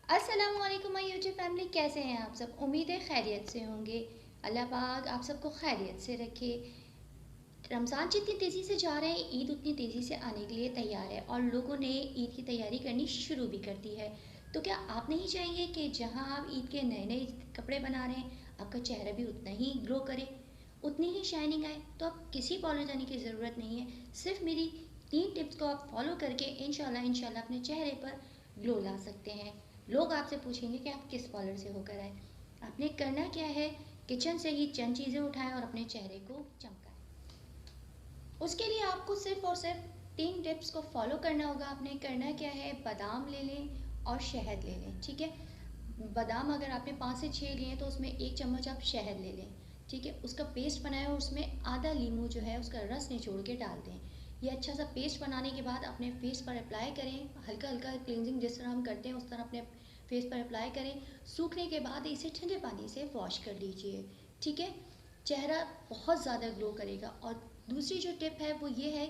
अस्सलामुअलैकुम my YouTube family, कैसे हैं आप सब। उम्मीद है खैरियत से होंगे। अल्लाह पाक आप सबको खैरियत से रखे। रमज़ान जितनी तेज़ी से जा रहे हैं, ईद उतनी तेज़ी से आने के लिए तैयार है और लोगों ने ईद की तैयारी करनी शुरू भी कर दी है। तो क्या आप नहीं चाहेंगे कि जहां आप ईद के नए नए कपड़े बना रहे हैं, आपका चेहरा भी उतना ही ग्लो करे, उतनी ही शाइनिंग आए? तो आप किसी पार्लर जाने की ज़रूरत नहीं है। सिर्फ मेरी 3 टिप्स को आप फॉलो करके इंशाल्लाह इंशाल्लाह अपने चेहरे पर ग्लो ला सकते हैं। लोग आपसे पूछेंगे कि आप किस पार्लर से होकर आए। आपने करना क्या है, किचन से ही चंद चीज़ें उठाएं और अपने चेहरे को चमकाएं। उसके लिए आपको सिर्फ और सिर्फ 3 टिप्स को फॉलो करना होगा। आपने करना क्या है, बादाम ले लें और शहद ले लें। ठीक है, बादाम अगर आपने 5 से 6 लिए तो उसमें 1 चम्मच आप शहद ले लें। ठीक है, उसका पेस्ट बनाएं और उसमें आधा नींबू जो है उसका रस निचोड़ के डाल दें। ये अच्छा सा पेस्ट बनाने के बाद अपने फेस पर अप्लाई करें। हल्का हल्का क्लिनजिंग जिस तरह हम करते हैं उस तरह अपने फेस पर अप्लाई करें। सूखने के बाद इसे ठंडे पानी से वॉश कर लीजिए। ठीक है, चेहरा बहुत ज़्यादा ग्लो करेगा। और दूसरी जो टिप है वो ये है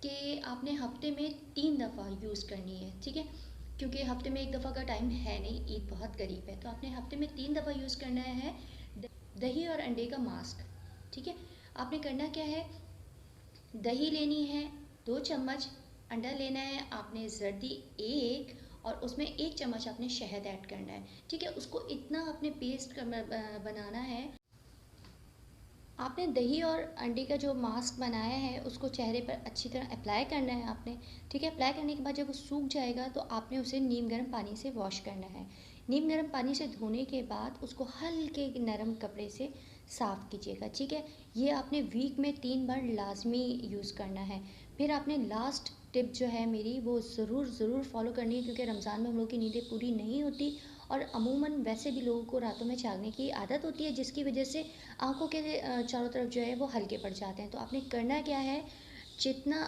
कि आपने हफ्ते में 3 दफ़ा यूज़ करनी है। ठीक है, क्योंकि हफ्ते में 1 दफ़ा का टाइम है नहीं, ईद बहुत करीब है, तो आपने हफ्ते में 3 दफ़ा यूज़ करना है दही और अंडे का मास्क। ठीक है, आपने करना क्या है, दही लेनी है 2 चम्मच, अंडा लेना है आपने जर्दी एक, और उसमें 1 चम्मच आपने शहद ऐड करना है। ठीक है, उसको इतना आपने पेस्ट बनाना है। आपने दही और अंडे का जो मास्क बनाया है उसको चेहरे पर अच्छी तरह अप्लाई करना है आपने। ठीक है, अप्लाई करने के बाद जब वो सूख जाएगा तो आपने उसे नीम गर्म पानी से वॉश करना है। नीम गर्म पानी से धोने के बाद उसको हल्के नरम कपड़े से साफ़ कीजिएगा। ठीक है, ये आपने वीक में 3 बार लाजमी यूज़ करना है। फिर आपने लास्ट टिप जो है मेरी वो ज़रूर फॉलो करनी है, क्योंकि रमज़ान में हम लोग की नींदें पूरी नहीं होती और अमूमन वैसे भी लोगों को रातों में जागने की आदत होती है, जिसकी वजह से आँखों के चारों तरफ जो है वो हल्के पड़ जाते हैं। तो आपने करना क्या है, जितना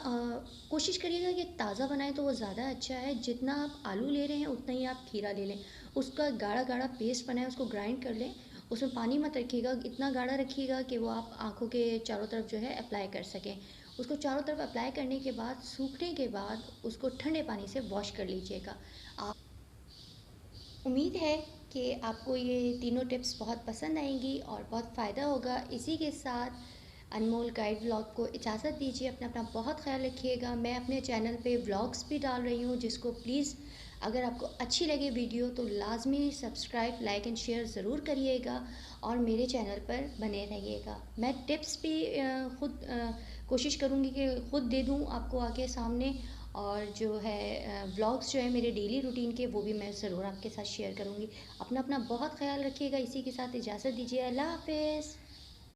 कोशिश करिएगा कि ताज़ा बनाएं तो वो ज़्यादा अच्छा है। जितना आप आलू ले रहे हैं उतना ही आप खीरा ले लें, उसका गाढ़ा गाढ़ा पेस्ट बनाएं, उसको ग्राइंड कर लें। उसमें पानी मत रखिएगा, इतना गाढ़ा रखिएगा कि वो आप आँखों के चारों तरफ जो है अप्लाई कर सकें। उसको चारों तरफ अप्लाई करने के बाद सूखने के बाद उसको ठंडे पानी से वॉश कर लीजिएगा। आप उम्मीद है कि आपको ये तीनों टिप्स बहुत पसंद आएंगी और बहुत फ़ायदा होगा। इसी के साथ अनमोल गाइड व्लॉग को इजाज़त दीजिए। अपना अपना बहुत ख्याल रखिएगा। मैं अपने चैनल पे व्लॉग्स भी डाल रही हूँ, जिसको प्लीज़ अगर आपको अच्छी लगे वीडियो तो लाजमी सब्सक्राइब लाइक एंड शेयर ज़रूर करिएगा और मेरे चैनल पर बने रहिएगा। मैं टिप्स भी ख़ुद कोशिश करूँगी कि ख़ुद दे दूँ आपको आके सामने, और जो है व्लॉग्स जो है मेरे डेली रूटीन के वो भी मैं ज़रूर आपके साथ शेयर करूँगी। अपना अपना बहुत ख्याल रखिएगा। इसी के साथ इजाज़त दीजिए। अल्लाह हाफ़िज़।